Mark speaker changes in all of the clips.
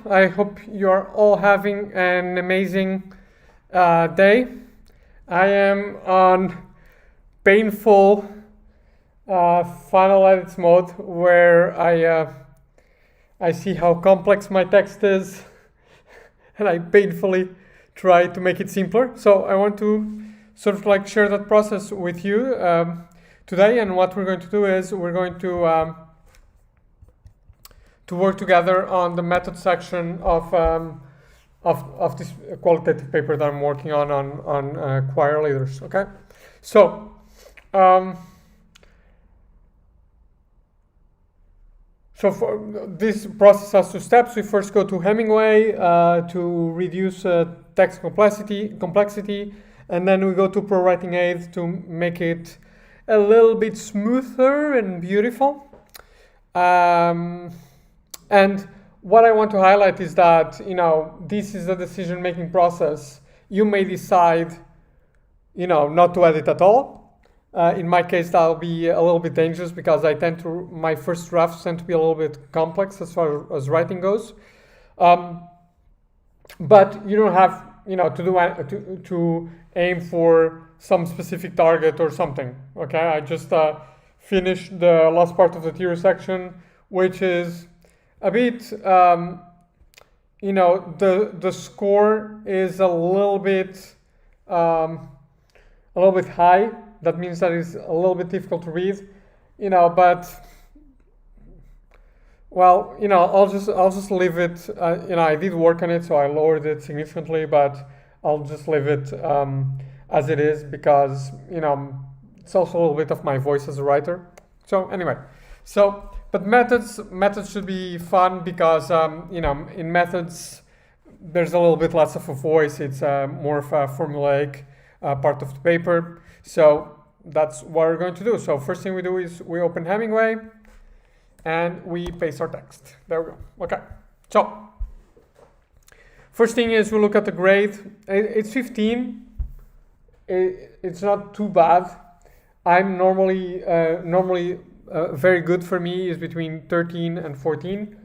Speaker 1: I hope you are all having an amazing day. I am on painful final edits mode where I see how complex my text is and I painfully try to make it simpler. So I want to sort of like share that process with you today. And what we're going to do is we're going to work together on the method section of this qualitative paper that I'm working on choir leaders. Okay, so for this process has two steps. We first go to Hemingway to reduce text complexity, and then we go to Prowrtingaid to make it a little bit smoother and beautiful. And what I want to highlight is that, this is a decision-making process. You may decide, not to edit at all. In my case, that'll be a little bit dangerous because my first drafts tend to be a little bit complex as far as writing goes. But you don't have, to aim for some specific target or something. Okay, I just finished the last part of the theory section, which is a bit, the score is a little bit high. That means that it's a little bit difficult to read, but well, I'll just leave it. I did work on it, so I lowered it significantly, but I'll just leave it as it is because it's also a little bit of my voice as a writer. So anyway, but methods should be fun because in methods there's a little bit less of a voice. It's more of a formulaic part of the paper. So that's what we're going to do. So first thing we do is we open Hemingway and we paste our text. There we go. Okay. So first thing is we look at the grade. It's 15. It's not too bad. I'm normally very good for me is between 13 and 14.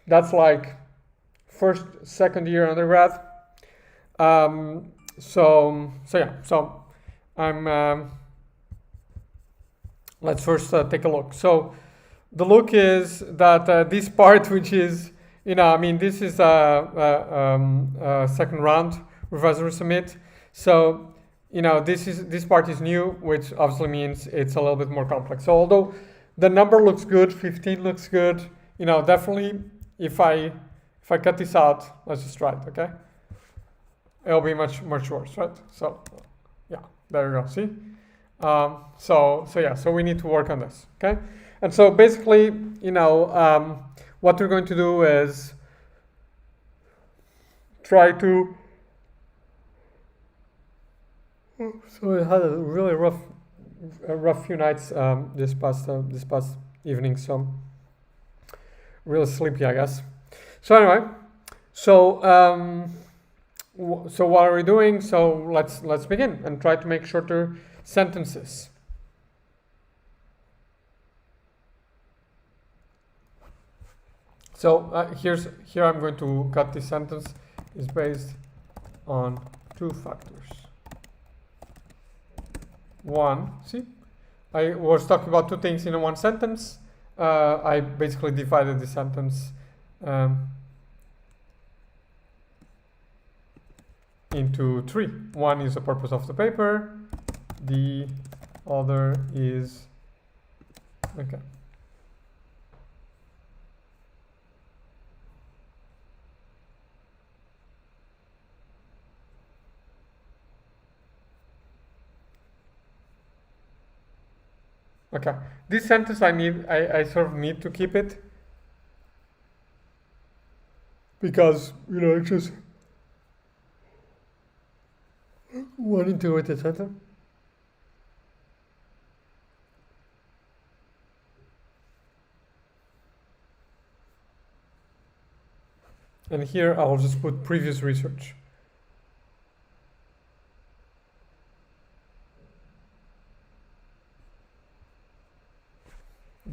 Speaker 1: That's like first, second year undergrad. So I'm. Let's first take a look. So the look is that this part, which is, this is a second round revisor submit. So this part is new, which obviously means it's a little bit more complex. So although the number looks good, 15 looks good, definitely if I cut this out, let's just try it, okay? It'll be much worse, right? So yeah, there you go. See, so we need to work on this, okay? And so basically, what we're going to do is try to. So I had a really rough few nights this past evening. So really sleepy, I guess. So anyway, so what are we doing? So let's begin and try to make shorter sentences. So here I'm going to cut this sentence is based on two factors. One, see, I was talking about two things in one sentence. I basically divided the sentence into three. One is the purpose of the paper. The other is, okay. Okay, this sentence I sort of need to keep it because, it's just one integrated sentence. And here I'll just put previous research.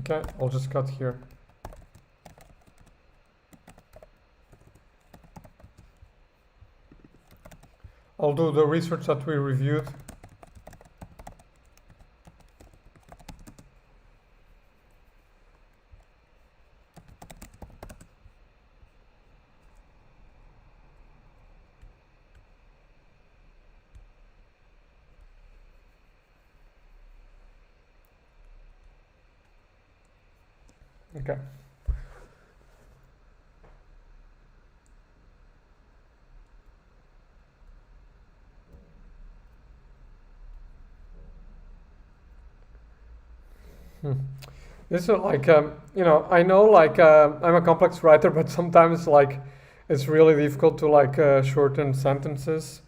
Speaker 1: Okay, I'll just cut here. I'll do the research that we reviewed. Okay. This is like I know like I'm a complex writer, but sometimes like it's really difficult to like shorten sentences.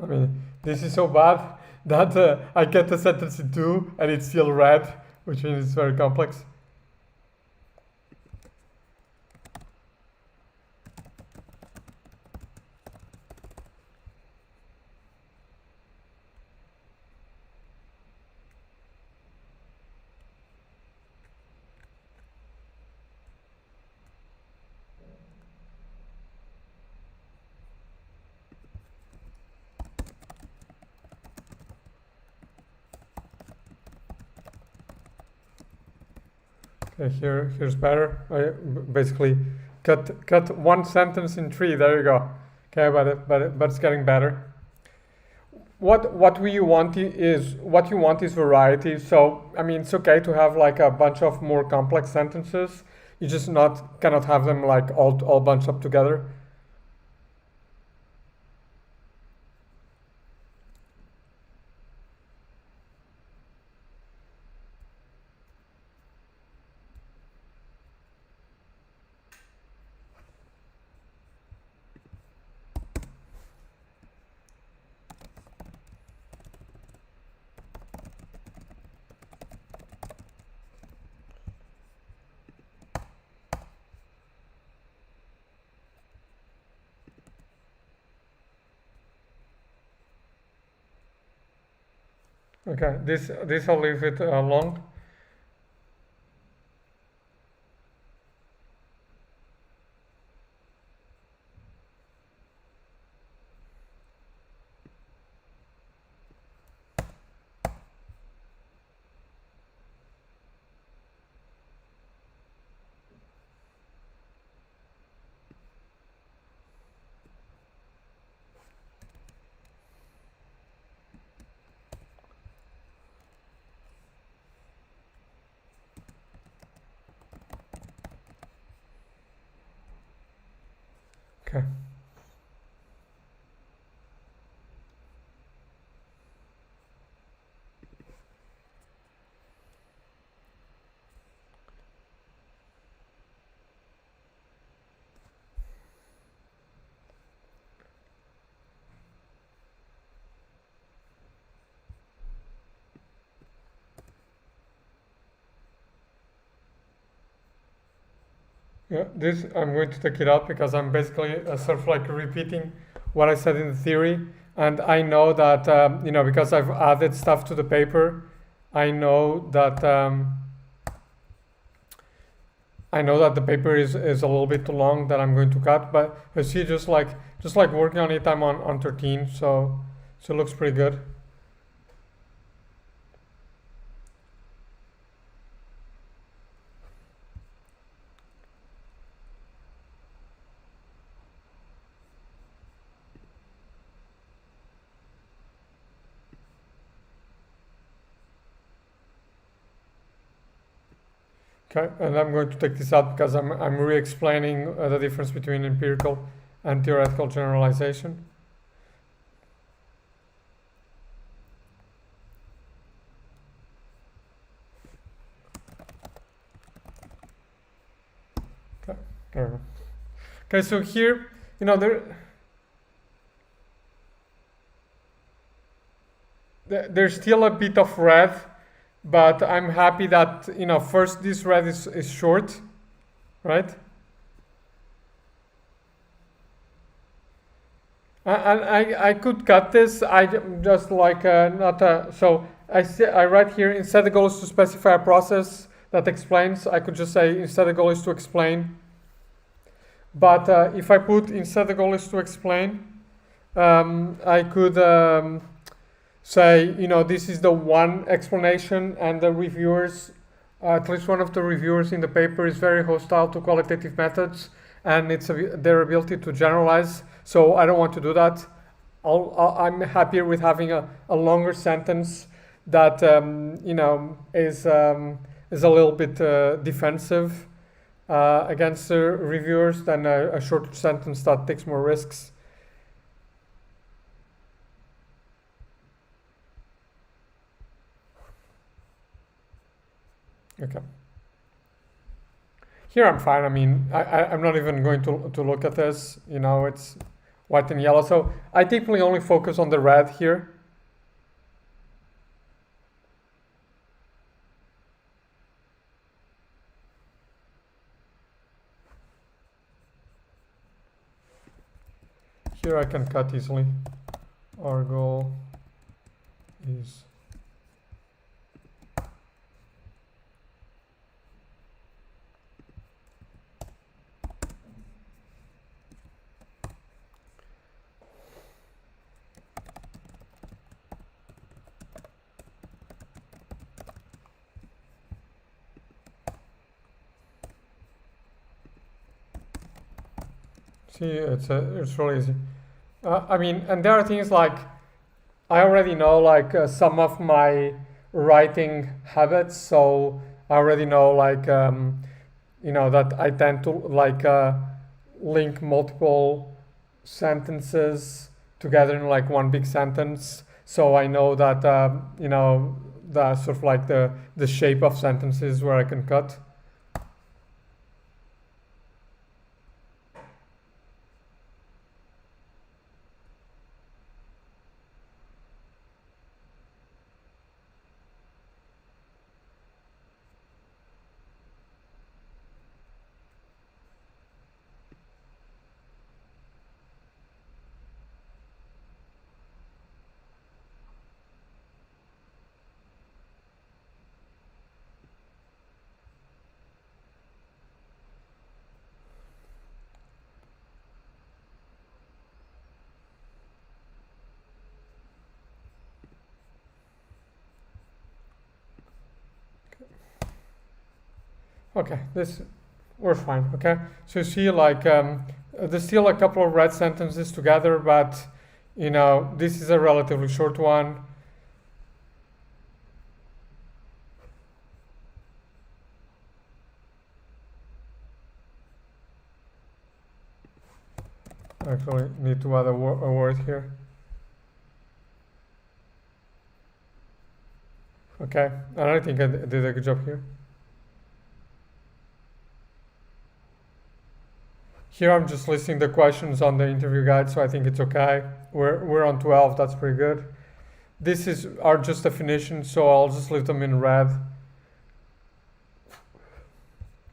Speaker 1: I mean, this is so bad that I get the sentence in two and it's still red, which means it's very complex. Okay, here's better. Basically, cut one sentence in three. There you go. Okay, but it's getting better. What you want is variety. So I mean, it's okay to have like a bunch of more complex sentences. You just not cannot have them like all bunched up together. Okay, this I'll leave it long. Okay. Yeah, this I'm going to take it out because I'm basically sort of like repeating what I said in the theory, and I know that because I've added stuff to the paper, I know that the paper is a little bit too long that I'm going to cut. But you see, just like working on it, I'm on 13, so it looks pretty good. Okay, and I'm going to take this out because I'm re-explaining the difference between empirical and theoretical generalization. Okay, there we go. Okay, so here, there's still a bit of red but I'm happy that first this red is short, right? And I could cut this. I just like not so I write here instead the goal is to specify a process that explains. I could just say instead the goal is to explain. But if I put instead the goal is to explain, I could say this is the one explanation, and the reviewers, at least one of the reviewers in the paper, is very hostile to qualitative methods, and it's their ability to generalize. So I don't want to do that. I'm happier with having a longer sentence that is a little bit defensive against the reviewers than a short sentence that takes more risks. Okay. Here I'm fine. I mean, I'm not even going to look at this. It's white and yellow. So I typically only focus on the red here. Here I can cut easily. Our goal is see, it's really easy. I mean, and there are things like I already know like some of my writing habits, so I already know like that I tend to like link multiple sentences together in like one big sentence. So I know that the sort of like the shape of sentences where I can cut. Okay, this we're fine. Okay, so you see, like there's still a couple of red sentences together, but this is a relatively short one. Actually, need to add a word here. Okay, and I think I did a good job here. Here I'm just listing the questions on the interview guide, so I think it's okay. We're on 12, that's pretty good. This is are just definitions, so I'll just leave them in red.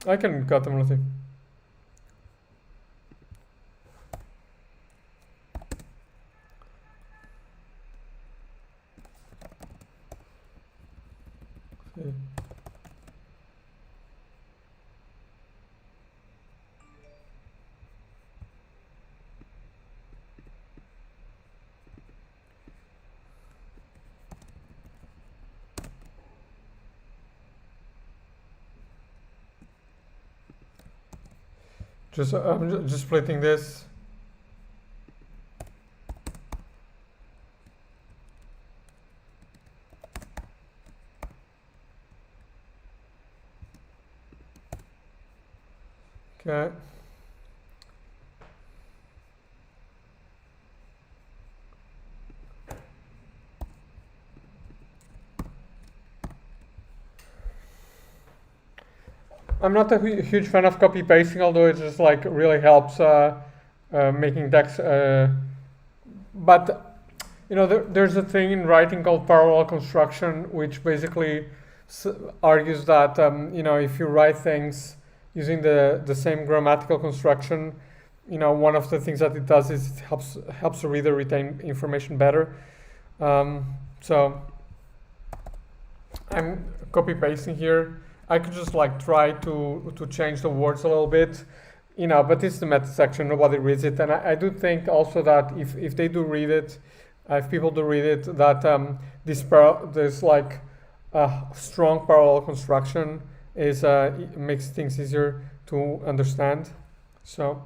Speaker 1: I can cut them, let's see. See. I'm just splitting this. Okay. I'm not a huge fan of copy pasting, although it just like really helps making text. But there's a thing in writing called parallel construction, which basically argues that if you write things using the same grammatical construction, one of the things that it does is it helps the reader retain information better. So I'm copy pasting here. I could just like try to change the words a little bit, but it's the meta section. Nobody reads it, and I do think also that if they do read it, if people do read it, that this like strong parallel construction is makes things easier to understand. So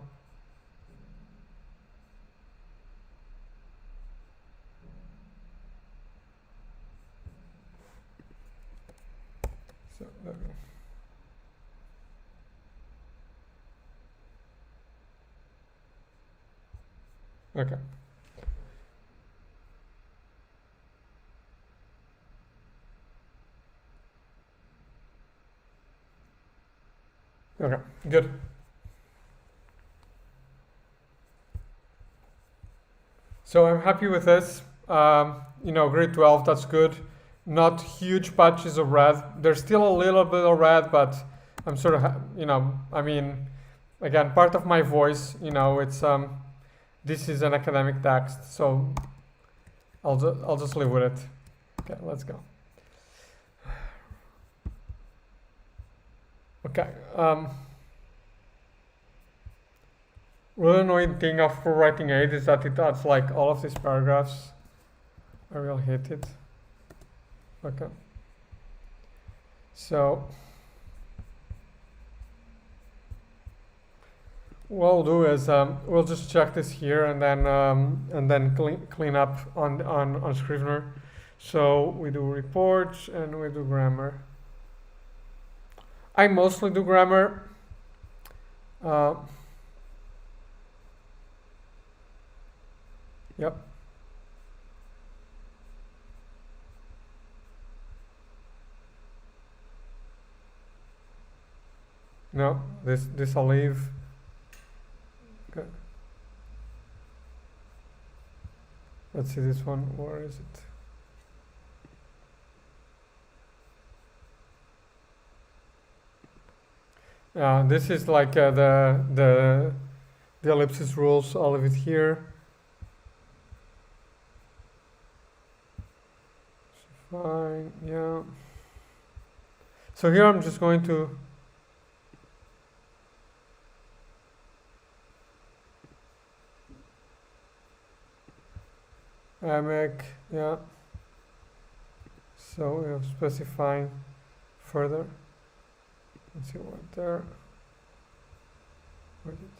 Speaker 1: there we go. Okay. Okay, good. So I'm happy with this. Grade 12, that's good. Not huge patches of red. There's still a little bit of red, but I'm sort of, I mean, again, part of my voice, it's this is an academic text, so I'll just live with it. Okay, let's go. Okay. Really annoying thing of Prowrtingaid is that it adds like all of these paragraphs. I will hit it. Okay. So what we'll do is we'll just check this here and then clean up on Scrivener. So we do reports and we do grammar. I mostly do grammar. Yep. No, this I'll leave. Okay. Let's see this one. Where is it? This is like the ellipsis rules. I'll leave it here. Fine, yeah. So here I'm just going to make, yeah. So we have specifying further. Let's see what there. Where is it?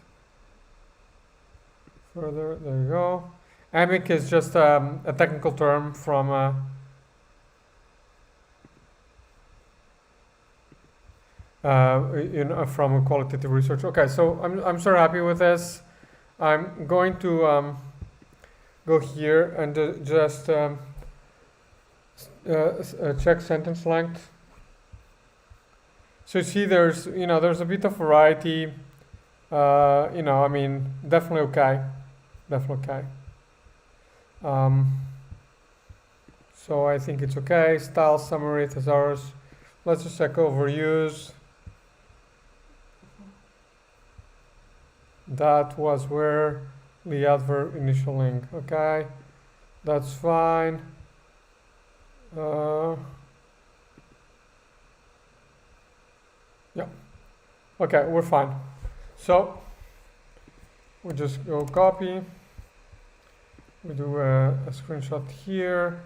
Speaker 1: Further, there you go. Amic is just a technical term from from qualitative research. Okay, so I'm so happy with this. I'm going to go here and just check sentence length. So you see, there's a bit of variety. I mean, definitely okay, definitely okay. So I think it's okay. Style, summary, thesaurus. Let's just check overuse. That was where the adverb initial link. Okay, that's fine. Yeah. Okay, we're fine. So we just go copy. We do a screenshot here.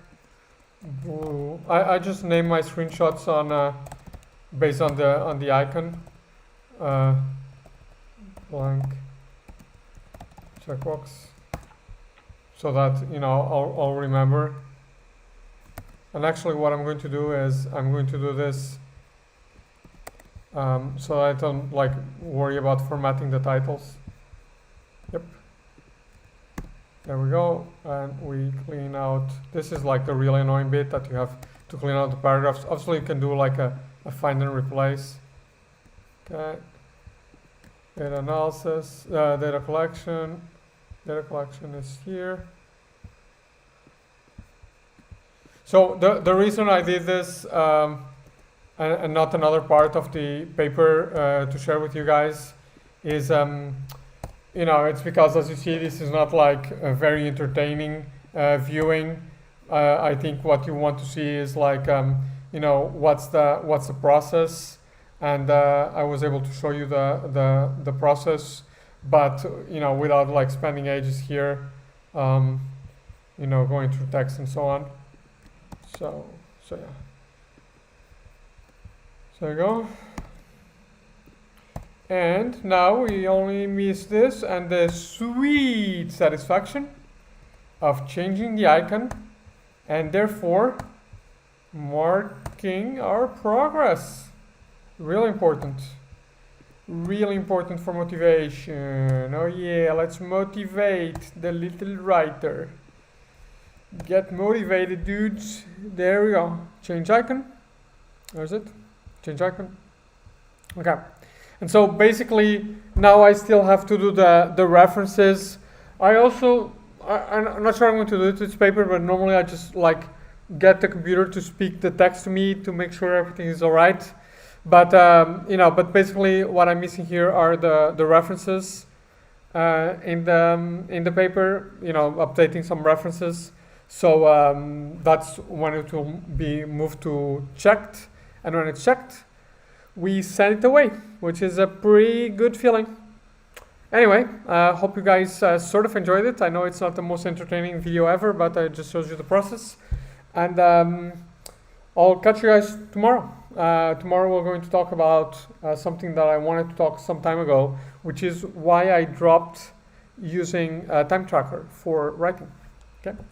Speaker 1: Blue. I just name my screenshots on based on the icon. Blank checkbox, so that I'll remember. And actually, what I'm going to do is I'm going to do this so I don't like worry about formatting the titles. Yep. There we go, and we clean out. This is like the really annoying bit that you have to clean out the paragraphs. Obviously, you can do like a find and replace. Okay. Data analysis, data collection. Data collection is here. So the reason I did this and not another part of the paper to share with you guys is, it's because, as you see, this is not like a very entertaining viewing. I think what you want to see is like, what's the process, and I was able to show you the process, but without like spending ages here, going through text and so on. So yeah. So there you go. And now we only miss this and the sweet satisfaction of changing the icon and therefore marking our progress. Really important. Really important for motivation. Oh yeah, let's motivate the little writer. Get motivated, dudes. There we go. Change icon. Where's it? Change icon. Okay. And so basically now I still have to do the references. I'm not sure I'm going to do it with this paper, but normally I just like get the computer to speak the text to me to make sure everything is all right. But but basically what I'm missing here are the references in the paper. Updating some references. So that's when it will be moved to checked, and when it's checked, we send it away, which is a pretty good feeling. Anyway, hope you guys sort of enjoyed it. I know it's not the most entertaining video ever, but I just showed you the process. And I'll catch you guys tomorrow. Tomorrow we're going to talk about something that I wanted to talk some time ago, which is why I dropped using a time tracker for writing. Okay.